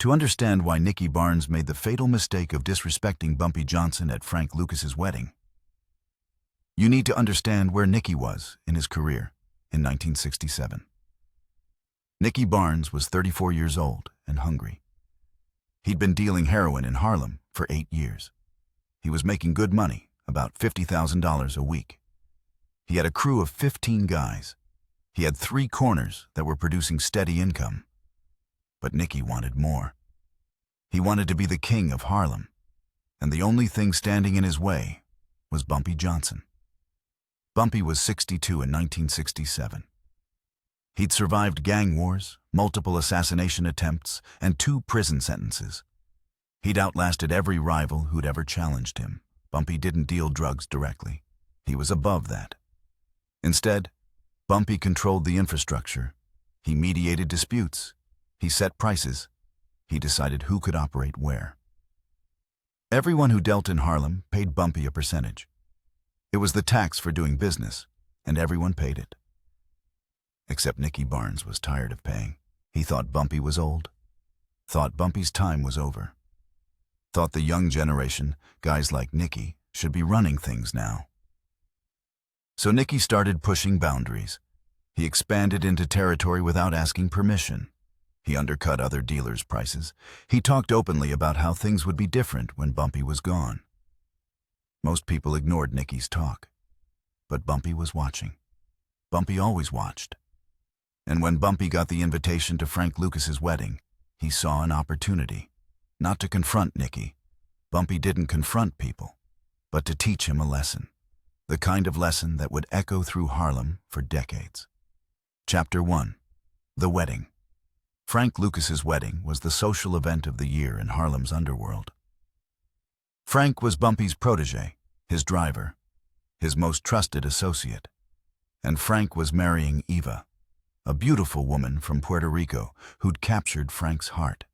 To understand why Nicky Barnes made the fatal mistake of disrespecting Bumpy Johnson at Frank Lucas's wedding, you need to understand where Nicky was in his career in 1967. Nicky Barnes was 34 years old and hungry. He'd been dealing heroin in Harlem for 8 years. He was making good money, about $50,000 a week. He had a crew of 15 guys. He had 3 corners that were producing steady income. But Nicky wanted more. He wanted to be the king of Harlem, and the only thing standing in his way was Bumpy Johnson. Bumpy was 62 in 1967. He'd survived gang wars, multiple assassination attempts, and 2 prison sentences. He'd outlasted every rival who'd ever challenged him. Bumpy didn't deal drugs directly. He was above that. Instead, Bumpy controlled the infrastructure. He mediated disputes. He set prices. He decided who could operate where. Everyone who dealt in Harlem paid Bumpy a percentage. It was the tax for doing business, and everyone paid it. Except Nicky Barnes was tired of paying. He thought Bumpy was old. Thought Bumpy's time was over. Thought the young generation, guys like Nicky, should be running things now. So Nicky started pushing boundaries. He expanded into territory without asking permission. He undercut other dealers' prices. He talked openly about how things would be different when Bumpy was gone. Most people ignored Nicky's talk. But Bumpy was watching. Bumpy always watched. And when Bumpy got the invitation to Frank Lucas's wedding, he saw an opportunity. Not to confront Nicky. Bumpy didn't confront people, but to teach him a lesson. The kind of lesson that would echo through Harlem for decades. Chapter 1. The Wedding. Frank Lucas's wedding was the social event of the year in Harlem's underworld. Frank was Bumpy's protege, his driver, his most trusted associate. And Frank was marrying Eva, a beautiful woman from Puerto Rico who'd captured Frank's heart.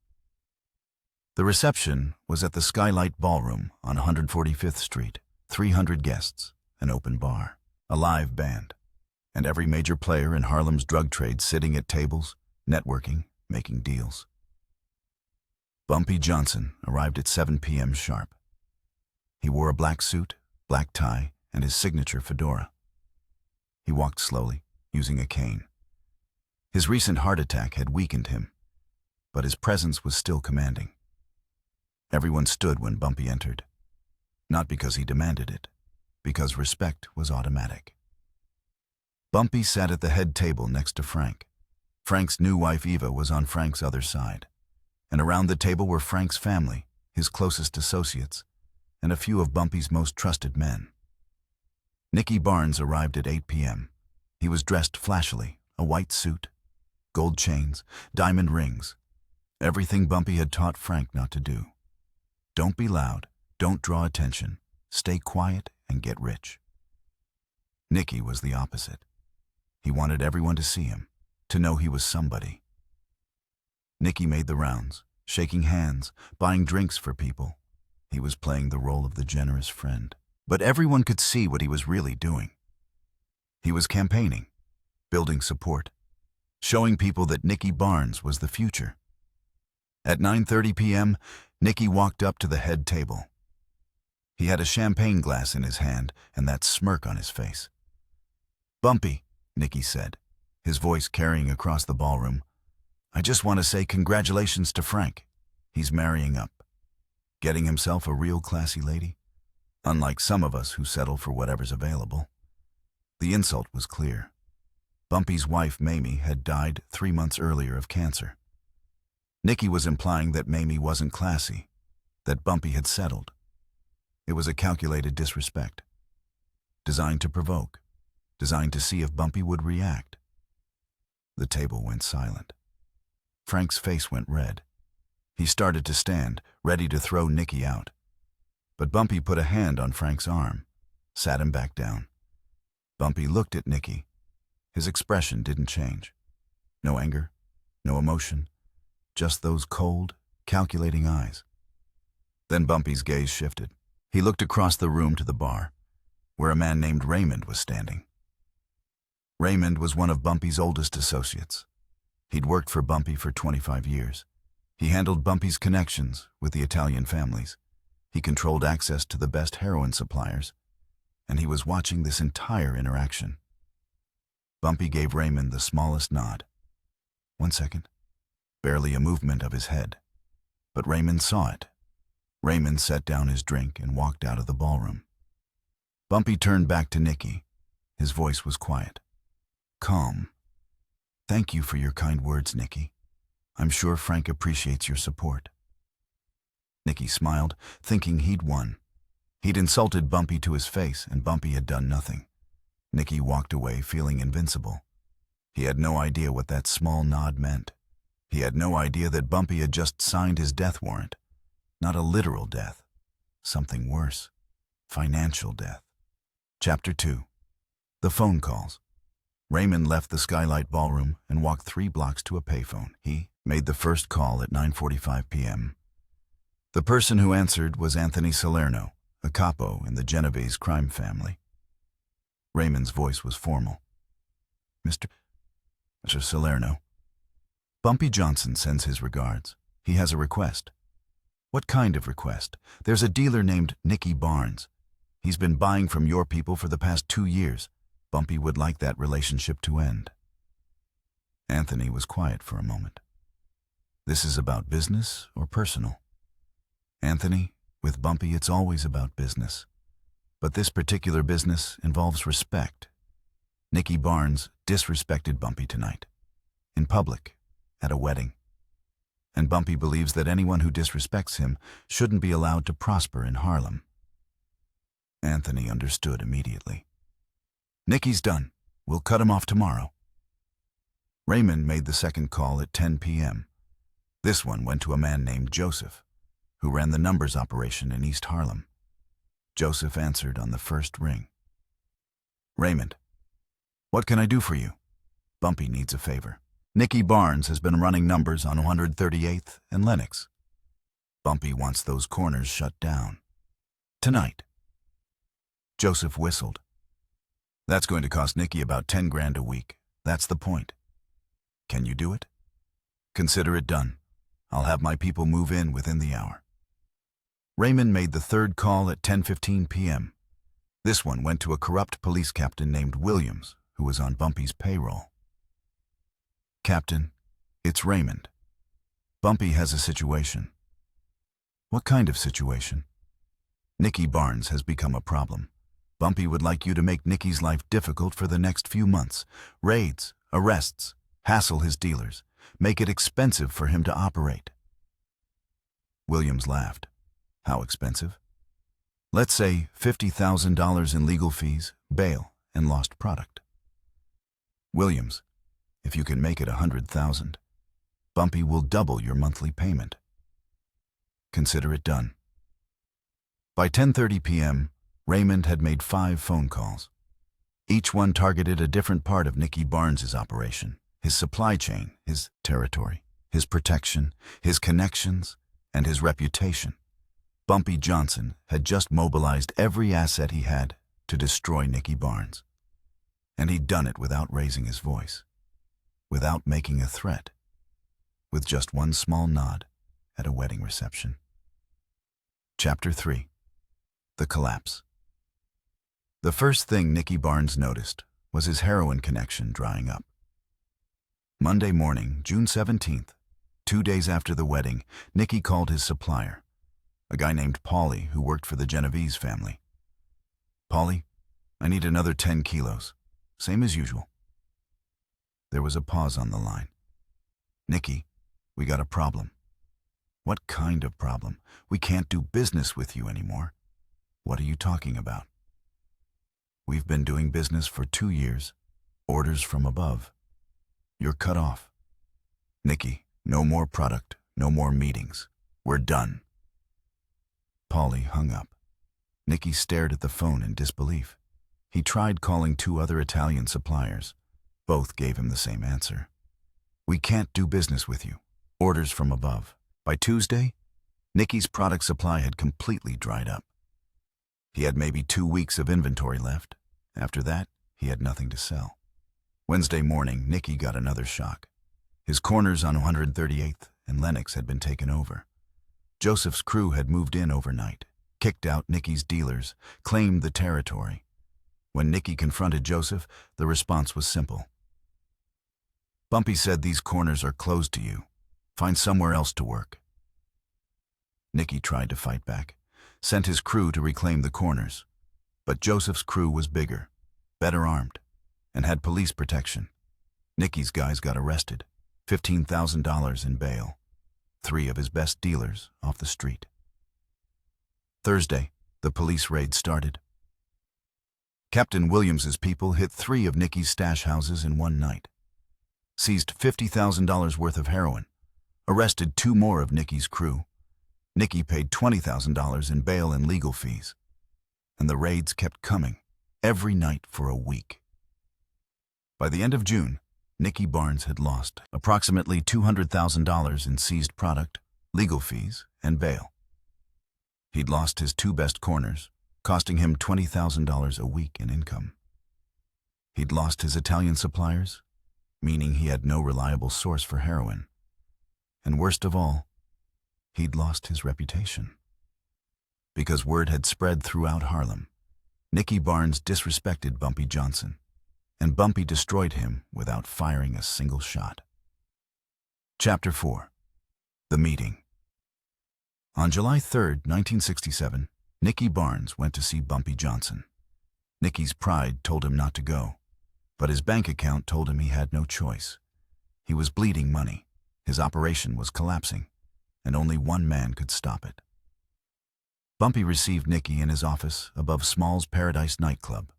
The reception was at the Skylight Ballroom on 145th Street, 300 guests, an open bar, a live band, and every major player in Harlem's drug trade sitting at tables, networking, making deals. Bumpy Johnson arrived at 7 p.m. sharp. He wore a black suit, black tie, and his signature fedora. He walked slowly, using a cane. His recent heart attack had weakened him, but his presence was still commanding. Everyone stood when Bumpy entered, not because he demanded it, because respect was automatic. Bumpy sat at the head table next to Frank. Frank's new wife Eva was on Frank's other side, and around the table were Frank's family, his closest associates, and a few of Bumpy's most trusted men. Nicky Barnes arrived at 8 p.m. He was dressed flashily, a white suit, gold chains, diamond rings, everything Bumpy had taught Frank not to do. Don't be loud, don't draw attention, stay quiet and get rich. Nicky was the opposite. He wanted everyone to see him, to know he was somebody. Nicky made the rounds, shaking hands, buying drinks for people. He was playing the role of the generous friend. But everyone could see what he was really doing. He was campaigning, building support, showing people that Nicky Barnes was the future. At 9:30 p.m., Nicky walked up to the head table. He had a champagne glass in his hand and that smirk on his face. "Bumpy," Nicky said, his voice carrying across the ballroom, "I just want to say congratulations to Frank. He's marrying up. Getting himself a real classy lady. Unlike some of us who settle for whatever's available." The insult was clear. Bumpy's wife, Mamie, had died 3 months earlier of cancer. Nicky was implying that Mamie wasn't classy, that Bumpy had settled. It was a calculated disrespect, designed to provoke, designed to see if Bumpy would react. The table went silent. Frank's face went red. He started to stand, ready to throw Nicky out. But Bumpy put a hand on Frank's arm, sat him back down. Bumpy looked at Nicky. His expression didn't change. No anger, no emotion, just those cold, calculating eyes. Then Bumpy's gaze shifted. He looked across the room to the bar, where a man named Raymond was standing. Raymond was one of Bumpy's oldest associates. He'd worked for Bumpy for 25 years. He handled Bumpy's connections with the Italian families. He controlled access to the best heroin suppliers, and he was watching this entire interaction. Bumpy gave Raymond the smallest nod. 1 second. Barely a movement of his head. But Raymond saw it. Raymond set down his drink and walked out of the ballroom. Bumpy turned back to Nicky. His voice was quiet. Calm. Thank you for your kind words, Nicky. I'm sure Frank appreciates your support. Nicky smiled, thinking he'd won. He'd insulted Bumpy to his face, and Bumpy had done nothing. Nicky walked away feeling invincible. He had no idea what that small nod meant. He had no idea that Bumpy had just signed his death warrant. Not a literal death. Something worse. Financial death. Chapter 2. The phone calls. Raymond left the Skylight Ballroom and walked 3 blocks to a payphone. He made the first call at 9:45 p.m. The person who answered was Anthony Salerno, a capo in the Genovese crime family. Raymond's voice was formal. Mr. Salerno. Bumpy Johnson sends his regards. He has a request. What kind of request? There's a dealer named Nicky Barnes. He's been buying from your people for the past 2 years. Bumpy would like that relationship to end. Anthony was quiet for a moment. This is about business or personal? Anthony, with Bumpy it's always about business. But this particular business involves respect. Nicky Barnes disrespected Bumpy tonight. In public, at a wedding. And Bumpy believes that anyone who disrespects him shouldn't be allowed to prosper in Harlem. Anthony understood immediately. Nicky's done. We'll cut him off tomorrow. Raymond made the second call at 10 p.m. This one went to a man named Joseph, who ran the numbers operation in East Harlem. Joseph answered on the first ring. Raymond, what can I do for you? Bumpy needs a favor. Nicky Barnes has been running numbers on 138th and Lenox. Bumpy wants those corners shut down. Tonight. Joseph whistled. That's going to cost Nicky about 10 grand a week. That's the point. Can you do it? Consider it done. I'll have my people move in within the hour. Raymond made the third call at 10:15 p.m. This one went to a corrupt police captain named Williams, who was on Bumpy's payroll. Captain, it's Raymond. Bumpy has a situation. What kind of situation? Nicky Barnes has become a problem. Bumpy would like you to make Nicky's life difficult for the next few months. Raids, arrests, hassle his dealers, make it expensive for him to operate. Williams laughed. How expensive? Let's say $50,000 in legal fees, bail, and lost product. Williams, if you can make it $100,000, Bumpy will double your monthly payment. Consider it done. By 10:30 p.m., Raymond had made 5 phone calls. Each one targeted a different part of Nicky Barnes's operation, his supply chain, his territory, his protection, his connections, and his reputation. Bumpy Johnson had just mobilized every asset he had to destroy Nicky Barnes. And he'd done it without raising his voice, without making a threat, with just one small nod at a wedding reception. Chapter 3. The Collapse. The first thing Nicky Barnes noticed was his heroin connection drying up. Monday morning, June 17th, 2 days after the wedding, Nicky called his supplier, a guy named Paulie who worked for the Genovese family. Paulie, I need another 10 kilos, same as usual. There was a pause on the line. Nicky, we got a problem. What kind of problem? We can't do business with you anymore. What are you talking about? We've been doing business for 2 years. Orders from above. You're cut off. Nicky, no more product, no more meetings. We're done. Paulie hung up. Nicky stared at the phone in disbelief. He tried calling 2 other Italian suppliers. Both gave him the same answer. We can't do business with you. Orders from above. By Tuesday, Nicky's product supply had completely dried up. He had maybe 2 weeks of inventory left. After that, he had nothing to sell. Wednesday morning, Nicky got another shock. His corners on 138th and Lennox had been taken over. Joseph's crew had moved in overnight, kicked out Nicky's dealers, claimed the territory. When Nicky confronted Joseph, the response was simple. Bumpy said, "These corners are closed to you. Find somewhere else to work." Nicky tried to fight back, sent his crew to reclaim the corners. But Joseph's crew was bigger, better armed, and had police protection. Nicky's guys got arrested, $15,000 in bail, 3 of his best dealers off the street. Thursday, the police raid started. Captain Williams's people hit 3 of Nicky's stash houses in one night, seized $50,000 worth of heroin, arrested 2 more of Nicky's crew. Nicky paid $20,000 in bail and legal fees, and the raids kept coming every night for a week. By the end of June, Nicky Barnes had lost approximately $200,000 in seized product, legal fees, and bail. He'd lost his 2 best corners, costing him $20,000 a week in income. He'd lost his Italian suppliers, meaning he had no reliable source for heroin. And worst of all, he'd lost his reputation. Because word had spread throughout Harlem, Nicky Barnes disrespected Bumpy Johnson, and Bumpy destroyed him without firing a single shot. Chapter 4. The Meeting. On July 3, 1967, Nicky Barnes went to see Bumpy Johnson. Nicky's pride told him not to go, but his bank account told him he had no choice. He was bleeding money, his operation was collapsing, and only one man could stop it. Bumpy received Nicky in his office above Small's Paradise nightclub.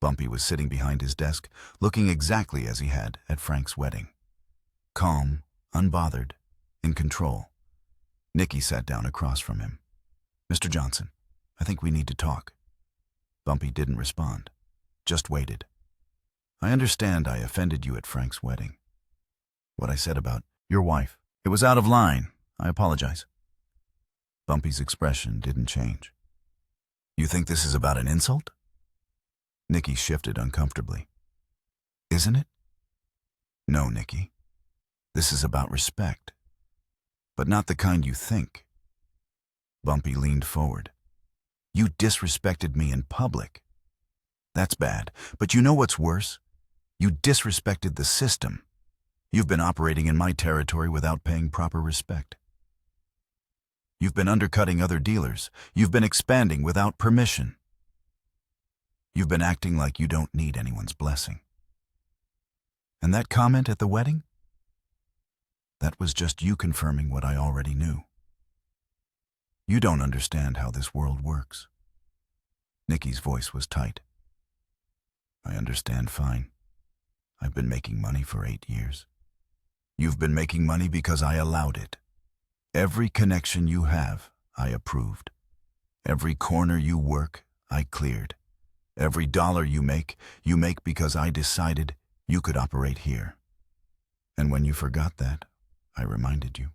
Bumpy was sitting behind his desk, looking exactly as he had at Frank's wedding. Calm, unbothered, in control. Nicky sat down across from him. "Mr. Johnson, I think we need to talk." Bumpy didn't respond, just waited. "I understand I offended you at Frank's wedding. What I said about your wife, it was out of line. I apologize." Bumpy's expression didn't change. "You think this is about an insult?" Nicky shifted uncomfortably. "Isn't it?" "No, Nicky. This is about respect. But not the kind you think." Bumpy leaned forward. "You disrespected me in public. That's bad, but you know what's worse? You disrespected the system. You've been operating in my territory without paying proper respect. You've been undercutting other dealers. You've been expanding without permission. You've been acting like you don't need anyone's blessing. And that comment at the wedding? That was just you confirming what I already knew. You don't understand how this world works." Nicky's voice was tight. "I understand fine. I've been making money for 8 years. You've been making money because I allowed it. Every connection you have, I approved. Every corner you work, I cleared. Every dollar you make because I decided you could operate here. And when you forgot that, I reminded you."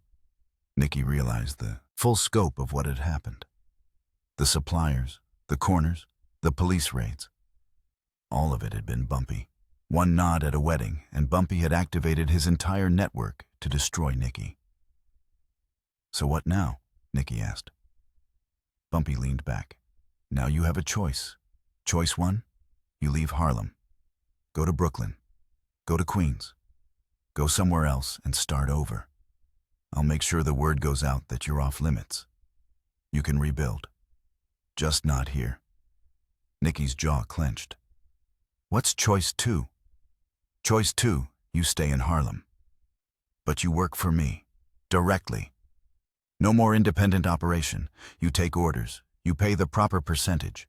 Nicky realized the full scope of what had happened. The suppliers, the corners, the police raids. All of it had been Bumpy. One nod at a wedding, and Bumpy had activated his entire network to destroy Nicky. "So what now?" Nicky asked. Bumpy leaned back. "Now you have a choice. Choice 1, you leave Harlem. Go to Brooklyn. Go to Queens. Go somewhere else and start over. I'll make sure the word goes out that you're off limits. You can rebuild. Just not here." Nicky's jaw clenched. "What's choice 2? Choice 2, you stay in Harlem. But you work for me, directly. No more independent operation. You take orders, you pay the proper percentage,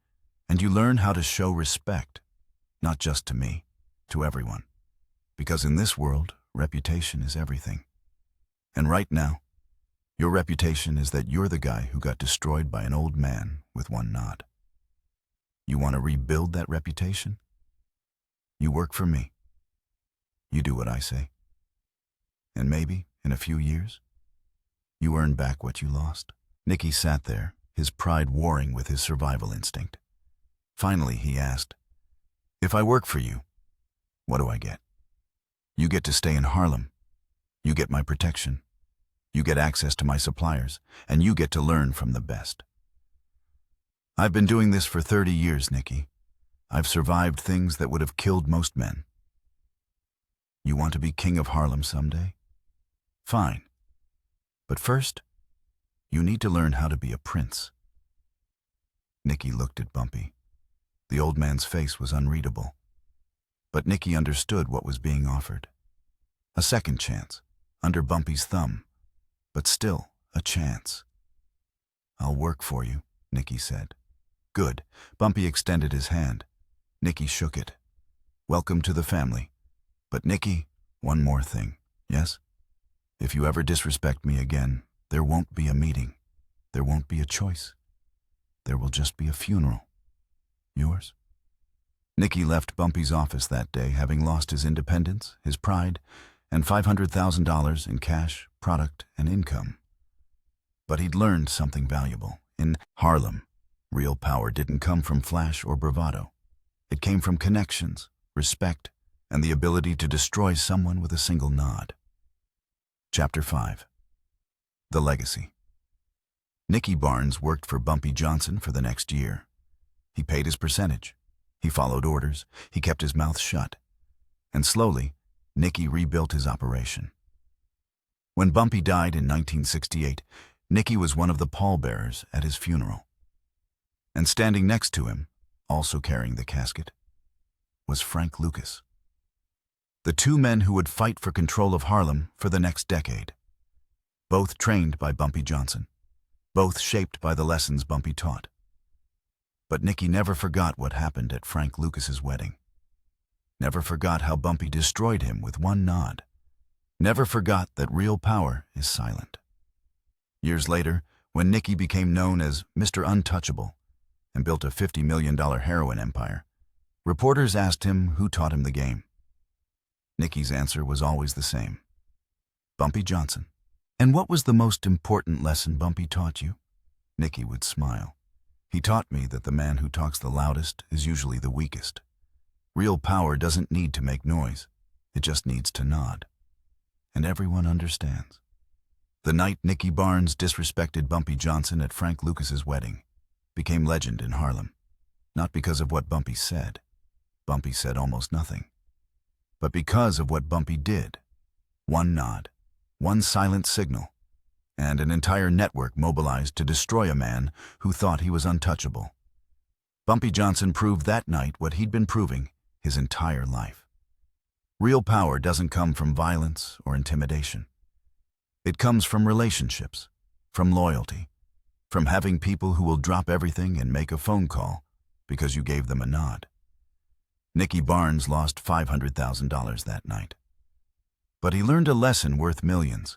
and you learn how to show respect, not just to me, to everyone. Because in this world, reputation is everything. And right now, your reputation is that you're the guy who got destroyed by an old man with one nod. You want to rebuild that reputation? You work for me. You do what I say. And maybe, in a few years, you earn back what you lost." Nicky sat there, his pride warring with his survival instinct. Finally, he asked, "If I work for you, what do I get?" "You get to stay in Harlem. You get my protection. You get access to my suppliers, and you get to learn from the best. I've been doing this for 30 years, Nicky. I've survived things that would have killed most men. You want to be king of Harlem someday? Fine. But first, you need to learn how to be a prince. Nicky looked at Bumpy. The old man's face was unreadable. But Nicky understood what was being offered. A second chance, under Bumpy's thumb, but still a chance. I'll work for you, Nicky said. Good. Bumpy extended his hand. Nicky shook it. Welcome to the family. But Nicky, one more thing, yes? If you ever disrespect me again, there won't be a meeting. There won't be a choice. There will just be a funeral. Yours? Nicky left Bumpy's office that day, having lost his independence, his pride, and $500,000 in cash, product, and income. But he'd learned something valuable. In Harlem, real power didn't come from flash or bravado. It came from connections, respect, and the ability to destroy someone with a single nod. Chapter 5. The Legacy. Nicky Barnes worked for Bumpy Johnson for the next year. He paid his percentage. He followed orders. He kept his mouth shut. And slowly, Nicky rebuilt his operation. When Bumpy died in 1968, Nicky was one of the pallbearers at his funeral. And standing next to him, also carrying the casket, was Frank Lucas. The two men who would fight for control of Harlem for the next decade. Both trained by Bumpy Johnson. Both shaped by the lessons Bumpy taught. But Nicky never forgot what happened at Frank Lucas's wedding. Never forgot how Bumpy destroyed him with one nod. Never forgot that real power is silent. Years later, when Nicky became known as Mr. Untouchable and built a $50 million heroin empire, reporters asked him who taught him the game. Nicky's answer was always the same. Bumpy Johnson. And what was the most important lesson Bumpy taught you? Nicky would smile. He taught me that the man who talks the loudest is usually the weakest. Real power doesn't need to make noise. It just needs to nod. And everyone understands. The night Nicky Barnes disrespected Bumpy Johnson at Frank Lucas's wedding became legend in Harlem. Not because of what Bumpy said. Bumpy said almost nothing. But because of what Bumpy did. One nod, one silent signal, and an entire network mobilized to destroy a man who thought he was untouchable. Bumpy Johnson proved that night what he'd been proving his entire life. Real power doesn't come from violence or intimidation. It comes from relationships, from loyalty, from having people who will drop everything and make a phone call because you gave them a nod. Nicky Barnes lost $500,000 that night. But he learned a lesson worth millions.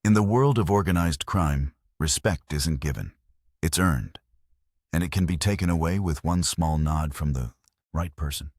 In the world of organized crime, respect isn't given. It's earned. And it can be taken away with one small nod from the right person.